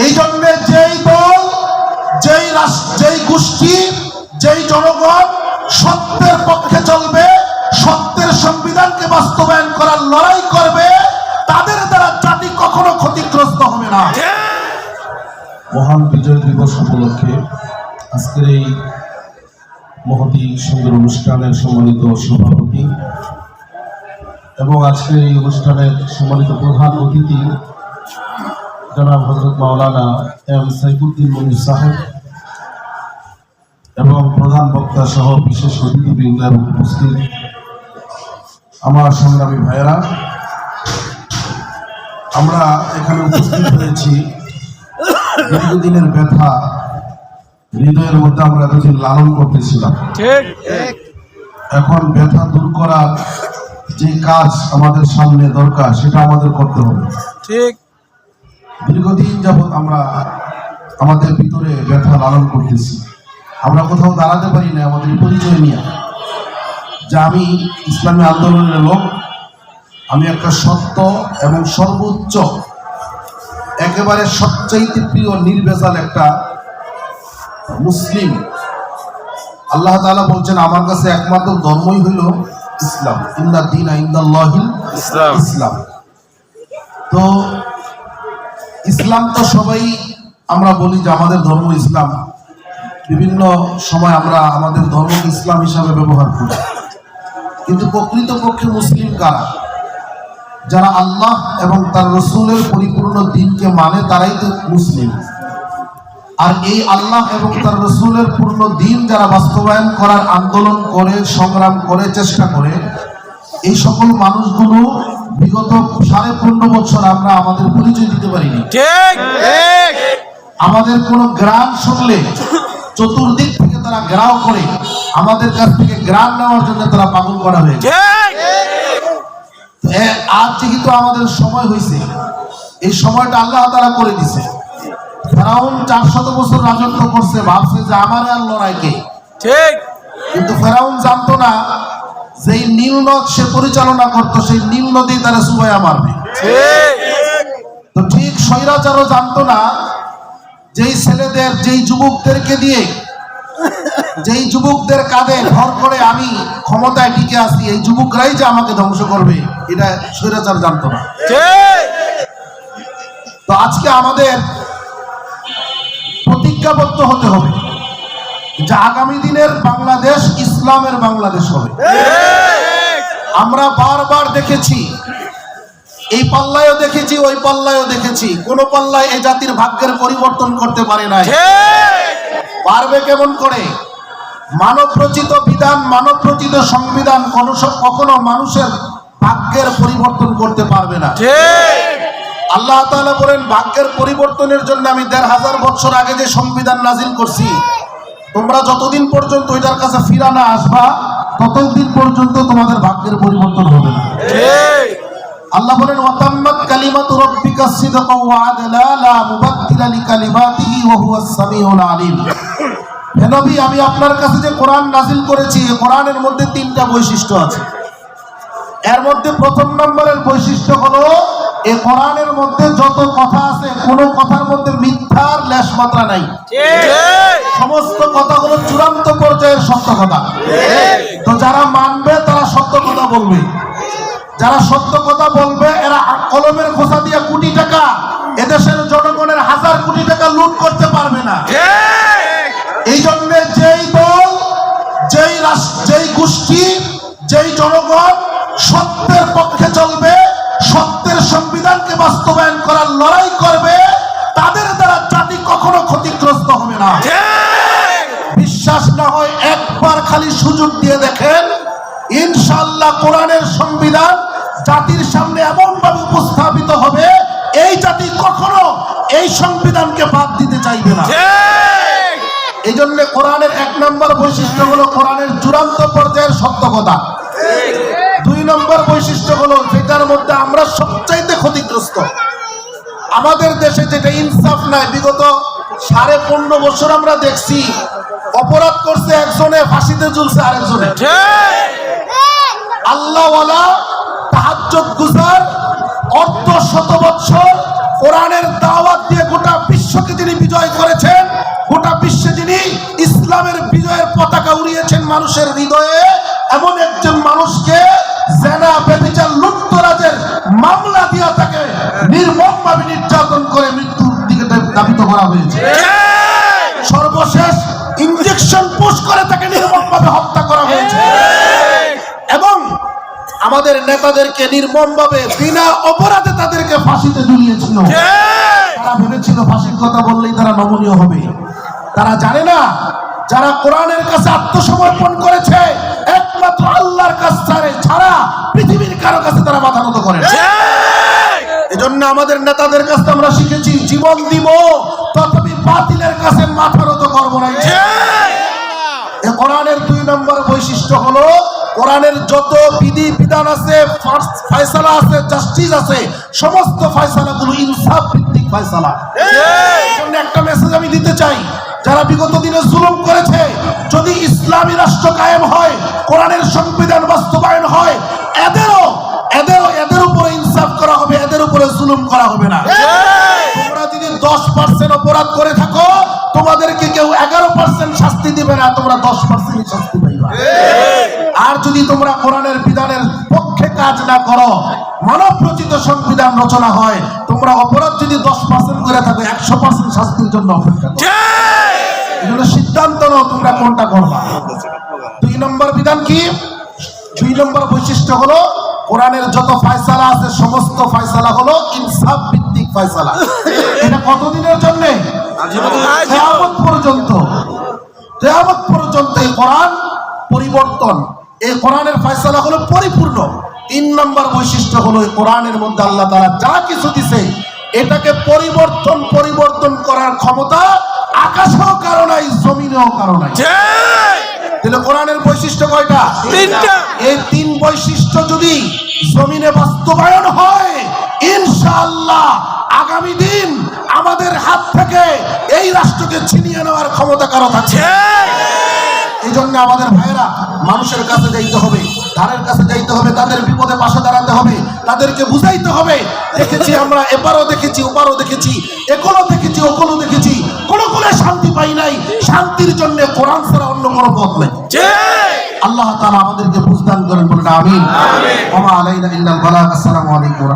এই জন্য যেই দল, যেই গোষ্ঠী, যেই জনগণ সত্যের পক্ষে চলবে, সত্যের সংবিধানকে বাস্তবায়ন করার লড়াই করবে, তাদের দ্বারা জাতি কখনো ক্ষতিগ্রস্ত হবে না। মহান বিজয় দিবস উপলক্ষে আজকের এই মহতী সুন্দর অনুষ্ঠানের সম্মানিত সভাপতি এবং আজকের এই অনুষ্ঠানের সম্মানিত প্রধান অতিথি জনাব হযরত মাওলানা এম সাইফুদ্দিন মনির সাহেব এবং প্রধান বক্তা সহ বিশেষ অতিথিবৃন্দের উপস্থিত আমার সংগ্রামী ভাইয়েরা, আমরা এখানে উপস্থিত হয়েছি দীর্ঘদিনের ব্যথা হৃদয়ের মধ্যে আমরা এতদিন লালন করতেছিলাম। এখন ব্যথা দূর করার যে কাজ আমাদের সামনে দরকার সেটা আমাদের করতে হবে। দীর্ঘদিন যাবৎ আমরা আমাদের ভিতরে ব্যথা লালন করতেছি, আমরা কোথাও দাঁড়াতে পারি না আমাদের পরিচয় নিয়ে যে আমি ইসলামী আন্দোলনের লোক, আমি একটা সত্য এবং সর্বোচ্চ একেবারে সবচাইতে প্রিয় নির্ভেজাল একটা মুসলিম। আল্লাহ তাআলা বলছেন আমার কাছে একমাত্র ধর্মই হইল ইসলাম, ইন্না দীনা ইনদাল্লাহিল ইসলাম। তো ইসলাম তো সবাই আমরা বলি যে আমাদের ধর্ম ইসলাম, বিভিন্ন সময় আমরা আমাদের ধর্মকে ইসলাম হিসাবে ব্যবহার করি, কিন্তু প্রকৃতপক্ষে মুসলিম কারা? যারা আল্লাহ এবং তার রসুলের পরিপূর্ণ দ্বীনকে মানে তারাই তো মুসলিম। আর এই আল্লাহ এবং তার রসুলের পূর্ণ দ্বীন যারা বাস্তবায়ন করার আন্দোলন করে, সংগ্রাম করে, চেষ্টা করে, এই সকল মানুষগুলো বিগত 15.5 বছর আমরা আমাদের পরিচয় দিতে পারিনি। আমাদের কোন গ্রাম শুনলে চতুর্দিক থেকে তারা গ্রাও করে আমাদের কাছ থেকে গ্রাম নেওয়ার জন্য তারা পাগল করা হয়েছে। আজ যেহেতু আমাদের সময় হয়েছে, এই সময়টা আল্লাহ তাআলা করে দিছে। ফেরাউন 400 বছর রাজত্ব করছে, ভাবছে যে আমার আর লড়াইকে, কিন্তু ফেরাউন জানতো না যেই নীল নদ সে পরিচালনা করতো সেই নীল নদী তারা সুবাইয়া মারবে। তো ঠিক স্বৈরাচারও জানতো না যেই ছেলেদের, যেই যুবকদেরকে দিয়ে, যেই যুবকদের কাঁধে ভর করে আমি ক্ষমতায় টিকে আছি, এই যুবকরাই যে আমাকে ধ্বংস করবে, এটা স্বৈরাচার জানতো না। তো আজকে আমাদের প্রতিজ্ঞাবদ্ধ হতে হবে যে আগামী দিনের বাংলাদেশ ইসলামের বাংলাদেশ হবে। আমরা বারবার দেখেছি, এই পাল্লায়ও দেখেছি, ওই পাল্লায়ও দেখেছি, কোন পাল্লায় এই জাতির ভাগ্যের পরিবর্তন করতে পারে না। পারবে কেমন করে? মানব রচিত বিধান, মানব রচিত সংবিধান কখনো মানুষের ভাগ্যের পরিবর্তন করতে পারবে না। আল্লাহ তাআলা বলেন ভাগ্যের পরিবর্তনের জন্য আমি 1500 বছর আগে যে সংবিধান নাজিল করছি, তোমরা যতদিন পর্যন্ত ওইটার কাছে ফিরা না আসবা ততদিন পর্যন্ত তোমাদের ভাগ্যের পরিবর্তন হবে না। আল্লাহ বলেন ওয়াতাম্মাত কালিমাতু রাব্বিকা সিদকাও ওয়া আদলা লা মুবাদদিলা লিকালিমাতিহি ওয়া হুয়াস সামিউল আলিম। হে নবী, আমি আপনার কাছে যে কোরআন নাজিল করেছি, এই কোরআনের মধ্যে 3টা বৈশিষ্ট্য আছে। এর মধ্যে প্রথম নম্বরের বৈশিষ্ট্য হলো এই কোরআনের মধ্যে যত কথা আছে কোন কথার মধ্যে মিথ্যার লেশ মাত্রা নাই। সমস্ত কথাগুলো চূড়ান্ত পর্যায়ের সত্য কথা। তো যারা মানবে তারা সত্য কথা বলবে, যারা সত্য কথা বলবে এরা কলমের খোসা দিয়ে কোটি টাকা, এদেশের জনগণের 1000 কোটি টাকা লুট করতে পারবে না। এই জন্য যেই দল, যেই গোষ্ঠী, যেই জনগণ সত্যের পক্ষে চলবে, সত্যের সংবিধানকে বাস্তবায়ন করার লড়াই করবে, তাদের দ্বারা জাতি কখনো ক্ষতিগ্রস্ত হবে না। বিশ্বাস না হয় একবার খালি সুযোগ দিয়ে দেখেন, ইনশাআল্লাহ কোরআনের সংবিধান জাতির সামনে এমন ভাবে উপস্থাপিত হবে, এই জাতি কখনো এই সংবিধানকে বাদ দিতে চাইবে না। এই জন্য কোরআনের 1 নম্বর বৈশিষ্ট্য হলো কোরআনের চূড়ান্ত পর্যায়ের সত্য কথা। 2 নম্বর বৈশিষ্ট্য হলো যেটার মধ্যে আমরা সবচাইতে ক্ষতিগ্রস্ত। আমাদের দেশে যেটা ইনসাফ নাই, বিগত 15.5 বছর আমরা দেখছি অপরাধ করছে একজনে, ফাঁসিতে ঝুলছে আরেকজনে। আল্লাহওয়ালা, তাহাজ্জুদ গুজার, অর্ধ শত বছর কোরআনের দাওয়াত দিয়ে গোটা বিশ্ব বিজয় করেছেন, গোটা বিশ্বে যিনি ইসলামের বিজয়ের পতাকা উড়িয়েছেন মানুষের হৃদয়ে, এমন একজন মানুষকে জেনা, ব্যভিচার, লুটতরাজের মামলা দিয়া তাকে নির্মমভাবে নির্যাতন করে মৃত্যুর দিকে ধাবিত করা হয়েছে। সর্বশেষ ইনজেকশন পুশ করে তাকে নির্মমভাবে হত্যা করা হয়েছে। এবং আমাদের নেতাদেরকে নির্মমভাবে বিনা অপরাধে তাদেরকে ফাঁসিতে ঝুলিয়েছিল। তারা ভেবেছিল ফাঁসির কথা বললেই তারা নমনীয় হবে। তারা জানে না, যারা কোরআনের কাছে আত্মসমর্পণ করেছে একমাত্র আল্লাহর কাছে ছাড়া পৃথিবীর কারো কাছে তারা মাথা নত করে না। এজন্য আমাদের নেতাদের কাছে আমরা শিখেছি, জীবন দিব তথাপি বাতিলের কাছে মাথা নত করব না। এই কোরআনের 2 নম্বর বৈশিষ্ট্য হলো, কোরআনের যত বিধি বিধান আছে, ফয়সালা আছে, জাস্টিস আছে, সমস্ত ফয়সালাগুলো ইনসাফ ভিত্তিক ফয়সালা। এজন্য একটা মেসেজ আমি দিতে চাই, যারা বিগত দিনে জুলুম করেছে, যদি ইসলামী রাষ্ট্র কায়েম হয়, কোরআনের সংবিধান বাস্তবায়ন হয়, এদের উপরে ইনসাফ করা হবে, এদের উপরে জুলুম করা হবে না। তোমরা যদি 10% অপরাধ করে থাকো, তোমাদেরকে কেউ 11% শাস্তি দিবে না, তোমরা 10% শাস্তি পাইবা। আর যদি তোমরা কোরআনের বিধানের পক্ষে কাজ না করো, মানব রচিত সংবিধান রচনা হয়, তোমরা অপরাধ যদি 10% করে থাকো, 100% শাস্তির জন্য অপেক্ষা করো। এজন্য সিদ্ধান্ত নাও তোমরা কোনটা করবা। 2 নম্বর বিধান কি? 2 নম্বর বৈশিষ্ট্য হলো, কোরআনের যত ফয়সালা আছে সমস্ত ফয়সালা হলো ইনসাফ ভিত্তিক ফয়সালা। এটা কতদিনের জন্য? কিয়ামত পর্যন্ত। কিয়ামত পর্যন্ত এই কোরআন পরিবর্তন, এই কোরআনের ফয়সালা হলো পরিপূর্ণ। 3 নম্বর বৈশিষ্ট্য হলো, এই কোরআনের মধ্যে আল্লাহ তাআলা যা কিছু দিছে এটাকে পরিবর্তন করার ক্ষমতা আকাশেও কারো নাই, জমিনেও কারো নাই। তাহলে কোরআনের বৈশিষ্ট্য কয়টা? 3টা। এই 3 বৈশিষ্ট্য যদি জমিনে বাস্তবায়ন হয়, ইনশাআল্লাহ আগামী দিন আমাদের হাত থেকে এই রাষ্ট্রকে ছিনিয়ে নেওয়ার ক্ষমতা কারো থাকছে। এই জন্য আমাদের ভাইয়েরা মানুষের কাছে যাইতে হবে, ধারের কাছে যাইতে হবে, তাদের বিপদে পাশে দাঁড়াতে হবে, তাদেরকে বুঝাইতে হবে। দেখেছি আমরা, এপারও দেখেছি, ওপারও দেখেছি, এখনো দেখেছি, ওখনো দেখেছি, কোনো শান্তি পাই নাই। শান্তির জন্য কোরআন ছাড়া অন্য কোনো পথ নেই। আল্লাহ তাআলা আমাদেরকে বুঝদান করেন, বলেন আমিন। ওয়া মা আলাইনা ইল্লাল বালাগ। আসসালামু আলাইকুম।